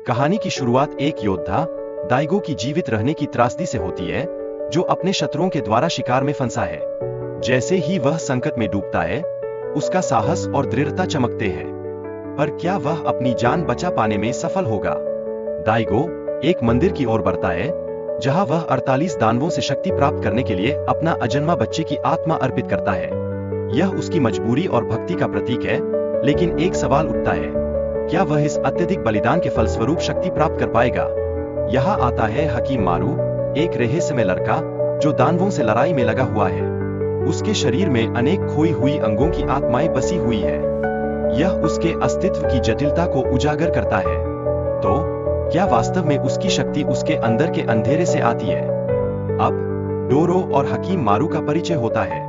कहानी की शुरुआत एक योद्धा दाइगो की जीवित रहने की त्रासदी से होती है, जो अपने शत्रुओं के द्वारा शिकार में फंसा है। जैसे ही वह संकट में डूबता है, उसका साहस और दृढ़ता चमकते हैं। पर क्या वह अपनी जान बचा पाने में सफल होगा? दाइगो एक मंदिर की ओर बढ़ता है, जहां वह 48 दानवों से शक्ति प्राप्त करने के लिए अपना अजन्मा बच्चे की आत्मा अर्पित करता है। यह उसकी मजबूरी और भक्ति का प्रतीक है, लेकिन एक सवाल उठता है, क्या वह इस अत्यधिक बलिदान के फलस्वरूप शक्ति प्राप्त कर पाएगा? यहाँ आता है हकीम मारू, एक रहस्यमय लड़का जो दानवों से लड़ाई में लगा हुआ है। उसके शरीर में अनेक खोई हुई अंगों की आत्माएं बसी हुई है। यह उसके अस्तित्व की जटिलता को उजागर करता है। तो क्या वास्तव में उसकी शक्ति उसके अंदर के अंधेरे से आती है? अब डोरो और हकीम मारू का परिचय होता है।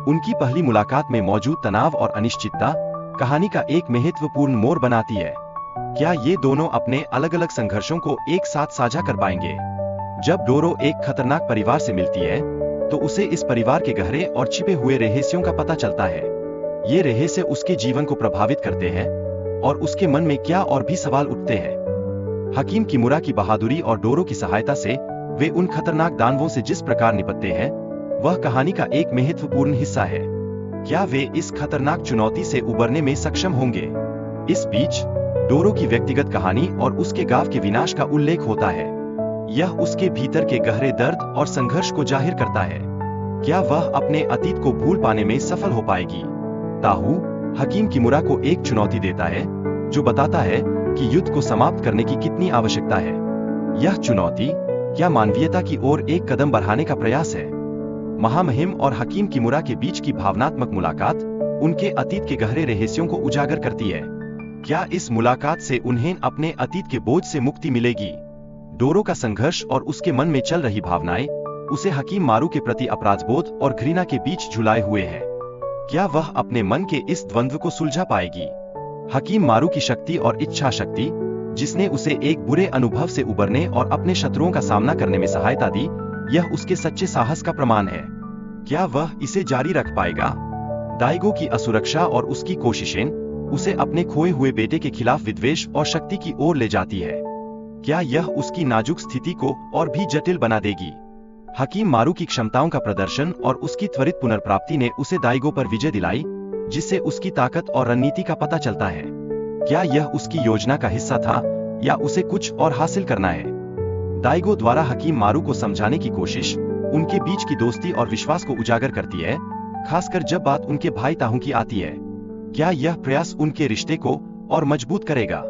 उनकी पहली मुलाकात में मौजूद तनाव और अनिश्चितता कहानी का एक महत्वपूर्ण मोड़ बनाती है। क्या ये दोनों अपने अलग अलग संघर्षों को एक साथ साझा कर पाएंगे? जब डोरो एक खतरनाक परिवार से मिलती है, तो उसे इस परिवार के गहरे और छिपे हुए रहस्यों का पता चलता है। ये रहस्य उसके जीवन को प्रभावित करते हैं और उसके मन में क्या और भी सवाल उठते हैं। हकीम किमुरा की बहादुरी और डोरो की सहायता से वे उन खतरनाक दानवों से जिस प्रकार निपटते हैं, वह कहानी का एक महत्वपूर्ण हिस्सा है। क्या वे इस खतरनाक चुनौती से उबरने में सक्षम होंगे? इस बीच डोरो की व्यक्तिगत कहानी और उसके गांव के विनाश का उल्लेख होता है। यह उसके भीतर के गहरे दर्द और संघर्ष को जाहिर करता है। क्या वह अपने अतीत को भूल पाने में सफल हो पाएगी? ताहू हकीम किमुरा को एक चुनौती देता है, जो बताता है कि युद्ध को समाप्त करने की कितनी आवश्यकता है। यह चुनौती क्या मानवीयता की ओर एक कदम बढ़ाने का प्रयास है? महामहिम और हकीम किमुरा के बीच की भावनात्मक मुलाकात उनके अतीत के गहरे रहस्यों को उजागर करती है। क्या इस मुलाकात से उन्हें अपने अतीत के बोझ से मुक्ति मिलेगी? डोरो का संघर्ष और उसके मन में चल रही भावनाएं उसे हकीम मारू के प्रति अपराधबोध और घृणा के बीच झुलाए हुए हैं। क्या वह अपने मन के इस द्वंद्व को सुलझा पाएगी? हकीम मारू की शक्ति और इच्छा शक्ति, जिसने उसे एक बुरे अनुभव से उबरने और अपने शत्रुओं का सामना करने में सहायता दी, यह उसके सच्चे साहस का प्रमाण है। क्या वह इसे जारी रख पाएगा? दाइगो की असुरक्षा और उसकी कोशिशें उसे अपने खोए हुए बेटे के खिलाफ विद्वेष और शक्ति की ओर ले जाती है। क्या यह उसकी नाजुक स्थिति को और भी जटिल बना देगी? हकीम मारू की क्षमताओं का प्रदर्शन और उसकी त्वरित पुनर्प्राप्ति ने उसे दाइगो पर विजय दिलाई, जिससे उसकी ताकत और रणनीति का पता चलता है। क्या यह उसकी योजना का हिस्सा था या उसे कुछ और हासिल करना है? दाइगो द्वारा हकीम मारू को समझाने की कोशिश उनके बीच की दोस्ती और विश्वास को उजागर करती है, खासकर जब बात उनके भाई ताहू की आती है। क्या यह प्रयास उनके रिश्ते को और मजबूत करेगा?